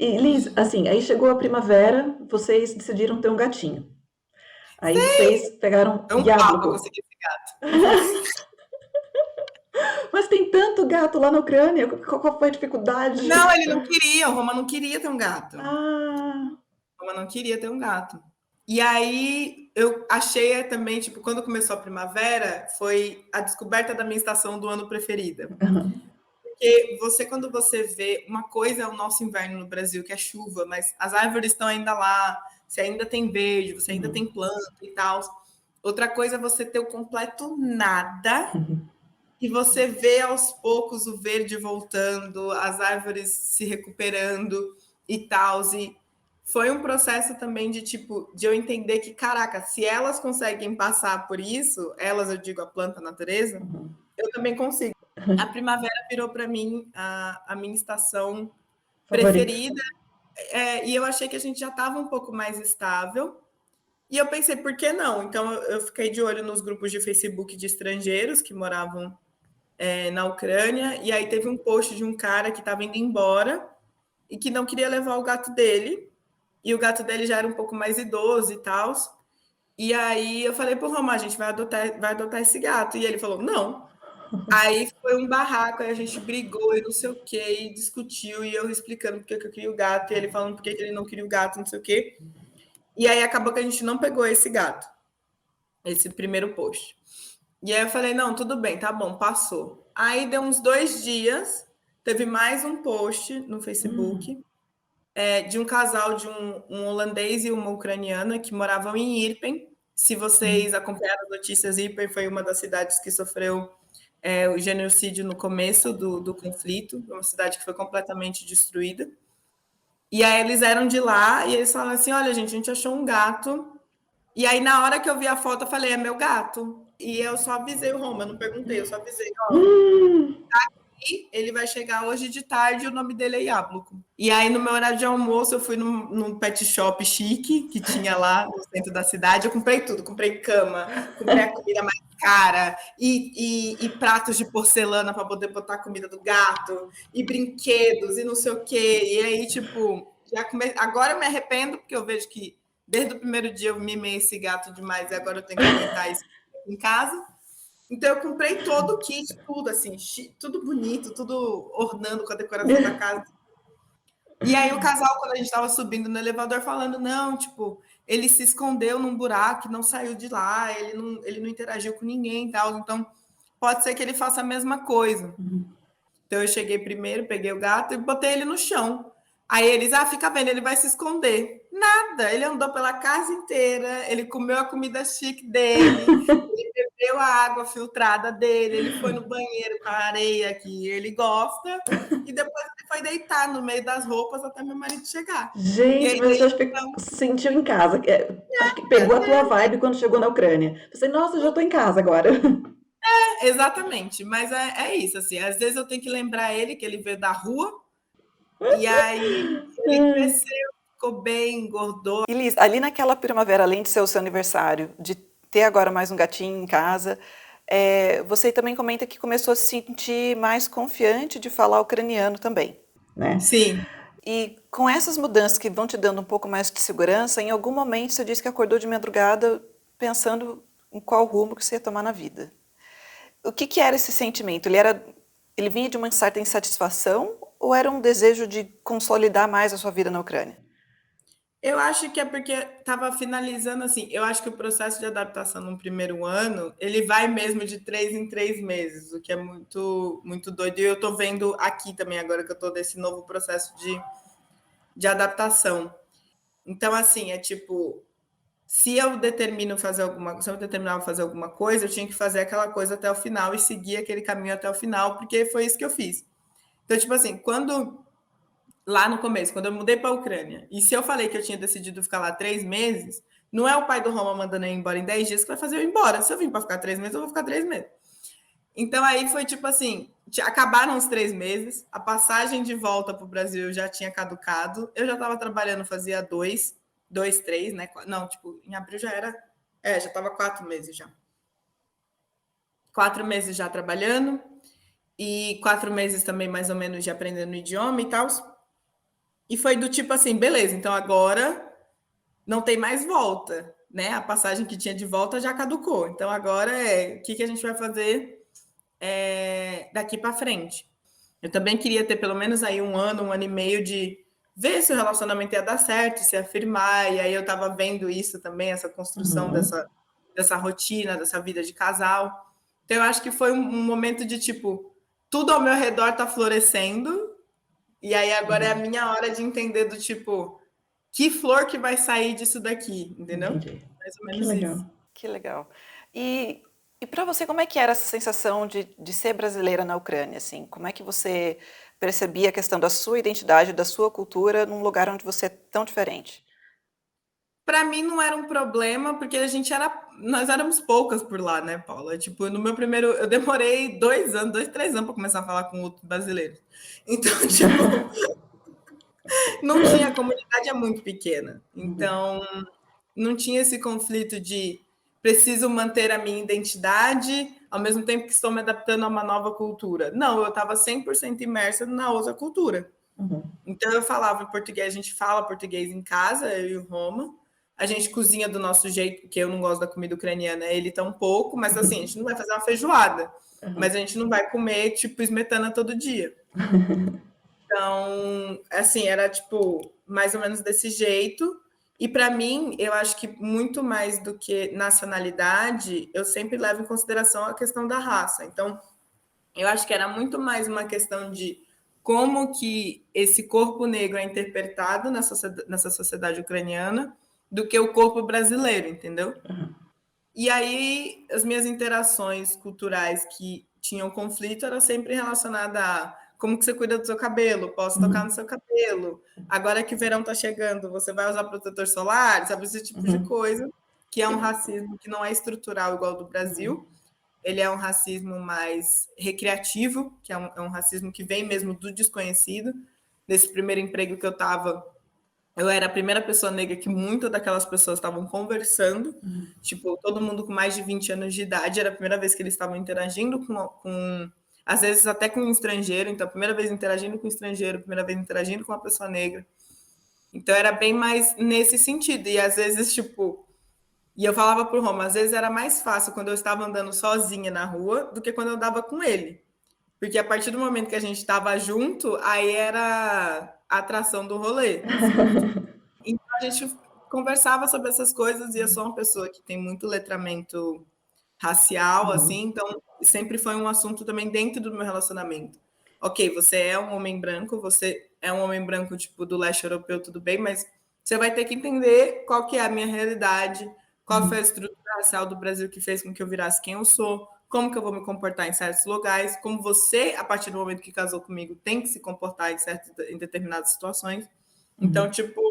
E Liz, assim, aí chegou a primavera, vocês decidiram ter um gatinho. Aí vocês pegaram É um pau pra Diablo. conseguir esse gato. Mas tem tanto gato lá na Ucrânia, qual foi a dificuldade? Não, ele não queria, o Roma não queria ter um gato. Ah, O Roma não queria ter um gato. E aí eu achei também, tipo, quando começou a primavera, foi a descoberta da minha estação do ano preferida. Porque quando você vê, uma coisa é o nosso inverno no Brasil, que é chuva, mas as árvores estão ainda lá, você ainda tem verde, você ainda tem planta e tal. Outra coisa é você ter o completo nada e você vê aos poucos o verde voltando, as árvores se recuperando e tal. E foi um processo também de tipo de eu entender que, caraca, se elas conseguem passar por isso, elas, eu digo, a planta, a natureza, eu também consigo. A primavera virou para mim a minha estação favorito. preferida, e eu achei que a gente já estava um pouco mais estável. E eu pensei, por que não? Então eu fiquei de olho nos grupos de Facebook de estrangeiros que moravam na Ucrânia, e aí teve um post de um cara que estava indo embora e que não queria levar o gato dele, e o gato dele já era um pouco mais idoso e tal. E aí eu falei pro Roma, a gente vai adotar esse gato. E ele falou, não. Aí foi um barraco, aí a gente brigou e não sei o que, e discutiu, e eu explicando porque que eu queria o gato, e ele falando porque que ele não queria o gato, não sei o que. E aí acabou que a gente não pegou esse gato, esse primeiro post. E aí eu falei, não, tudo bem, tá bom, passou. Aí deu uns 2 dias, teve mais um post no Facebook de um casal de um holandês e uma ucraniana que moravam em Irpen. Se vocês acompanharam as notícias, Irpen foi uma das cidades que sofreu o genocídio no começo do conflito, uma cidade que foi completamente destruída. E aí eles eram de lá e eles falaram assim, olha, gente, a gente achou um gato. E aí, na hora que eu vi a foto, eu falei, é meu gato. E eu só avisei o Roma, eu não perguntei, eu só avisei, ó, Hum, ele vai chegar hoje de tarde e o nome dele é Yabluco. E aí, no meu horário de almoço, eu fui num pet shop chique que tinha lá no centro da cidade. Eu comprei tudo, comprei cama, comprei a comida mais cara e pratos de porcelana para poder botar a comida do gato, e brinquedos e não sei o quê. E aí, tipo, agora eu me arrependo, porque eu vejo que desde o primeiro dia eu mimei esse gato demais e agora eu tenho que aguentar isso em casa. Então eu comprei todo o kit, tudo assim, tudo bonito, tudo ornando com a decoração da casa. E aí o casal, quando a gente estava subindo no elevador, falando, não, tipo, ele se escondeu num buraco, não saiu de lá, ele não interagiu com ninguém e tal. Então, pode ser que ele faça a mesma coisa. Então eu cheguei primeiro, peguei o gato e botei ele no chão. Aí eles, fica vendo, ele vai se esconder. Nada, ele andou pela casa inteira, ele comeu a comida chique dele, ele bebeu a água filtrada dele, ele foi no banheiro com a areia que ele gosta, e depois ele foi deitar no meio das roupas até meu marido chegar. E gente, aí, mas desde você acho que então, se sentiu em casa. Acho que pegou a tua vibe quando chegou na Ucrânia. Você, nossa, já tô em casa agora. exatamente, mas é isso, assim, às vezes eu tenho que lembrar ele que ele veio da rua, e aí ele cresceu, ficou bem, engordou. E Liz, ali naquela primavera, além de ser o seu aniversário, de ter agora mais um gatinho em casa, você também comenta que começou a se sentir mais confiante de falar ucraniano também. Né? Sim. E com essas mudanças que vão te dando um pouco mais de segurança, em algum momento você disse que acordou de madrugada pensando em qual rumo que você ia tomar na vida. O que era esse sentimento? Ele vinha de uma certa insatisfação ou era um desejo de consolidar mais a sua vida na Ucrânia? Eu acho que é porque estava finalizando assim. Eu acho que o processo de adaptação no primeiro ano ele vai mesmo de 3 em 3 meses, o que é muito, muito doido. E eu estou vendo aqui também, agora que eu estou nesse novo processo de adaptação. Então, assim, é tipo, se eu determinava fazer alguma coisa, eu tinha que fazer aquela coisa até o final e seguir aquele caminho até o final, porque foi isso que eu fiz. Então, tipo assim, lá no começo, quando eu mudei para a Ucrânia, e se eu falei que eu tinha decidido ficar lá 3 meses, não é o pai do Roma mandando eu ir embora em 10 dias que vai fazer eu ir embora. Se eu vim para ficar 3 meses, eu vou ficar 3 meses. Então aí foi tipo assim: acabaram os 3 meses, a passagem de volta para o Brasil já tinha caducado, eu já estava trabalhando fazia dois, três, né? Não, tipo, em abril já era. Já estava 4 meses já. 4 meses já trabalhando e 4 meses também mais ou menos de aprendendo o idioma e tal. E foi do tipo assim, beleza, então agora não tem mais volta, né? A passagem que tinha de volta já caducou. Então agora o que a gente vai fazer daqui para frente? Eu também queria ter pelo menos aí um ano e meio de ver se o relacionamento ia dar certo, se ia firmar, e aí eu estava vendo isso também, essa construção dessa rotina, dessa vida de casal. Então eu acho que foi um momento de tipo, tudo ao meu redor está florescendo, e aí agora é a minha hora de entender do tipo, que flor que vai sair disso daqui, entendeu? Entendi. Mais ou Que menos legal. isso. Que legal. E para você, como é que era essa sensação de ser brasileira na Ucrânia, assim? Como é que você percebia a questão da sua identidade, da sua cultura, num lugar onde você é tão diferente? Para mim não era um problema, porque nós éramos poucas por lá, né, Paula? Tipo, no meu primeiro, eu demorei 2, 3 anos para começar a falar com outros brasileiros. Então, tipo, não tinha, a comunidade é muito pequena. Então, não tinha esse conflito de preciso manter a minha identidade ao mesmo tempo que estou me adaptando a uma nova cultura. Não, eu estava 100% imersa na outra cultura. Então eu falava em português, a gente fala português em casa, eu e o Roma. A gente cozinha do nosso jeito, porque eu não gosto da comida ucraniana, ele tá um pouco, mas assim, a gente não vai fazer uma feijoada, mas a gente não vai comer tipo esmetana todo dia. Então, assim, era tipo mais ou menos desse jeito. E para mim, eu acho que muito mais do que nacionalidade, eu sempre levo em consideração a questão da raça. Então, eu acho que era muito mais uma questão de como que esse corpo negro é interpretado nessa sociedade ucraniana do que o corpo brasileiro, entendeu? E aí, as minhas interações culturais que tinham conflito era sempre relacionada a como que você cuida do seu cabelo, posso tocar no seu cabelo, agora que o verão está chegando, você vai usar protetor solar, sabe, esse tipo de coisa, que é um racismo que não é estrutural igual ao do Brasil, ele é um racismo mais recreativo, que é um racismo que vem mesmo do desconhecido. Nesse primeiro emprego que eu estava, eu era a primeira pessoa negra que muitas daquelas pessoas estavam conversando. Tipo, todo mundo com mais de 20 anos de idade, era a primeira vez que eles estavam interagindo com às vezes até com um estrangeiro. Então, a primeira vez interagindo com um estrangeiro, a primeira vez interagindo com uma pessoa negra. Então, era bem mais nesse sentido. E às vezes, tipo, e eu falava pro Roma, às vezes era mais fácil quando eu estava andando sozinha na rua do que quando eu andava com ele. Porque a partir do momento que a gente estava junto, aí era a atração do rolê. Assim. Então a gente conversava sobre essas coisas e eu sou uma pessoa que tem muito letramento racial, assim, então sempre foi um assunto também dentro do meu relacionamento. Ok, você é um homem branco, você é um homem branco tipo do leste europeu, tudo bem, mas você vai ter que entender qual que é a minha realidade, qual foi a estrutura racial do Brasil que fez com que eu virasse quem eu sou, como que eu vou me comportar em certos lugares, como você, a partir do momento que casou comigo, tem que se comportar em determinadas situações. Então, tipo,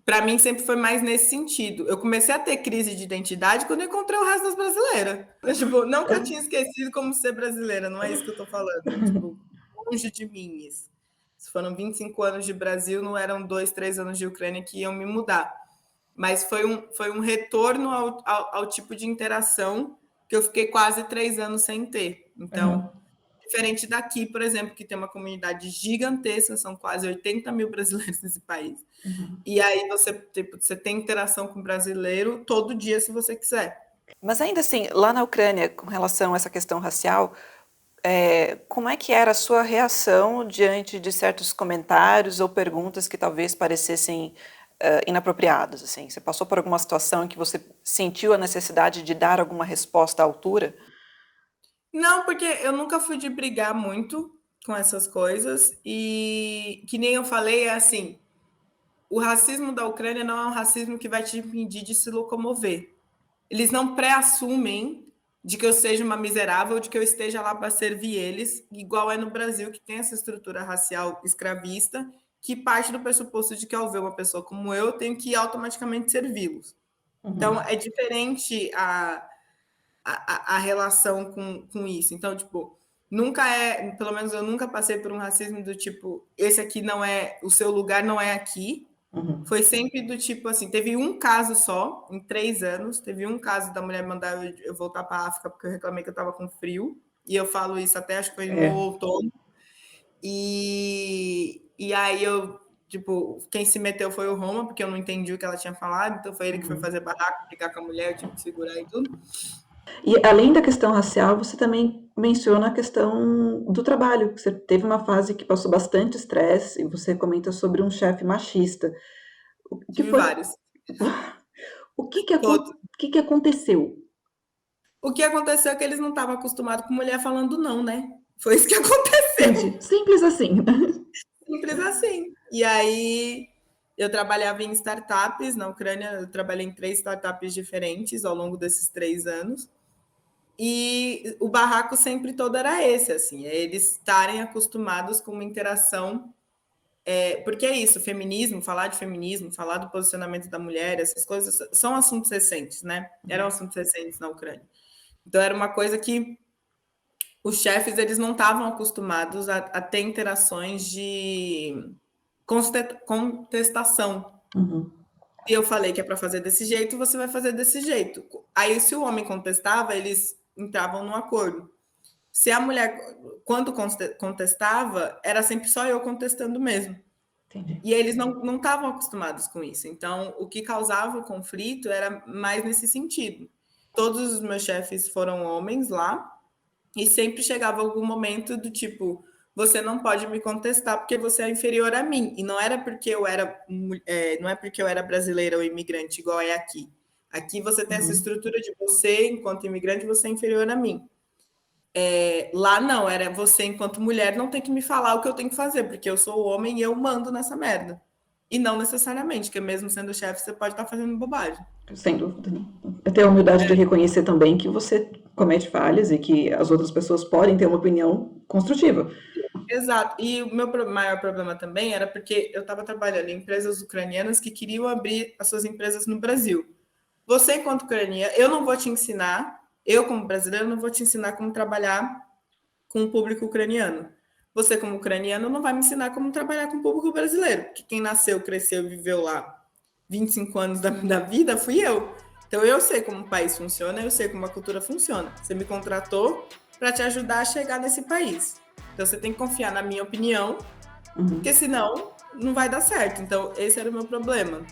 para mim sempre foi mais nesse sentido. Eu comecei a ter crise de identidade quando eu encontrei o resto das brasileiras. Eu, tipo, não que eu tinha esquecido como ser brasileira, não é isso que eu tô falando. Tipo, longe de mim isso. Se foram 25 anos de Brasil, não eram 2, 3 anos de Ucrânia que iam me mudar. Mas foi um retorno ao tipo de interação que eu fiquei quase 3 anos sem ter. Então, diferente daqui, por exemplo, que tem uma comunidade gigantesca, são quase 80 mil brasileiros nesse país. E aí você tem interação com o brasileiro todo dia, se você quiser. Mas ainda assim, lá na Ucrânia, com relação a essa questão racial, como é que era a sua reação diante de certos comentários ou perguntas que talvez parecessem inapropriados? Assim? Você passou por alguma situação em que você sentiu a necessidade de dar alguma resposta à altura? Não, porque eu nunca fui de brigar muito com essas coisas. E que nem eu falei, é assim, o racismo da Ucrânia não é um racismo que vai te impedir de se locomover. Eles não pré-assumem de que eu seja uma miserável, de que eu esteja lá para servir eles, igual é no Brasil, que tem essa estrutura racial escravista, que parte do pressuposto de que ao ver uma pessoa como eu tenho que automaticamente servi-los. Então, é diferente a relação com isso. Então, tipo, nunca pelo menos eu nunca passei por um racismo do tipo, esse aqui não é, o seu lugar não é aqui, Uhum. Foi sempre do tipo assim, teve um caso só, em 3 anos, teve um caso da mulher mandar eu voltar para a África porque eu reclamei que eu estava com frio, e eu falo isso até acho que foi no É. outono, e aí eu, tipo, quem se meteu foi o Roma, porque eu não entendi o que ela tinha falado, então foi ele que foi Uhum. fazer barraco, brigar com a mulher, eu tive que segurar e tudo. E além da questão racial, você também menciona a questão do trabalho. Você teve uma fase que passou bastante estresse e você comenta sobre um chefe machista. O que Tive foi? vários. O que que, Todos. o que que aconteceu? O que aconteceu é que eles não estavam acostumados com mulher falando não, né? Foi isso que aconteceu. Entendi. Simples assim. Simples assim. E aí eu trabalhava em startups na Ucrânia, eu trabalhei em 3 startups diferentes ao longo desses 3 anos. E o barraco sempre todo era esse, assim, é eles estarem acostumados com uma interação. Porque é isso, feminismo, falar do posicionamento da mulher, essas coisas são assuntos recentes, né? Eram assuntos recentes na Ucrânia. Então era uma coisa que os chefes eles não estavam acostumados a ter interações de contestação. Uhum. E eu falei que é para fazer desse jeito, você vai fazer desse jeito. Aí, se o homem contestava, eles entravam no acordo. Se a mulher, quando contestava, era sempre só eu contestando mesmo. Entendi. E eles não estavam acostumados com isso. Então, o que causava o conflito era mais nesse sentido. Todos os meus chefes foram homens lá, e sempre chegava algum momento do tipo, você não pode me contestar porque você é inferior a mim. E não era porque eu era, não é porque eu era brasileira ou imigrante igual é aqui. Aqui você tem essa estrutura de você, enquanto imigrante, você é inferior a mim. Lá não, era você, enquanto mulher, não tem que me falar o que eu tenho que fazer, porque eu sou homem e eu mando nessa merda. E não necessariamente, porque mesmo sendo chefe, você pode estar fazendo bobagem. Sem dúvida. Eu tenho a humildade de reconhecer também que você comete falhas e que as outras pessoas podem ter uma opinião construtiva. Exato. E o meu maior problema também era porque eu estava trabalhando em empresas ucranianas que queriam abrir as suas empresas no Brasil. Você, enquanto ucraniana, eu não vou te ensinar, eu, como brasileiro, não vou te ensinar como trabalhar com o público ucraniano. Você, como ucraniano, não vai me ensinar como trabalhar com o público brasileiro, porque quem nasceu, cresceu e viveu lá 25 anos da vida fui eu. Então, eu sei como o país funciona, eu sei como a cultura funciona. Você me contratou para te ajudar a chegar nesse país. Então, você tem que confiar na minha opinião, porque senão não vai dar certo. Então, esse era o meu problema.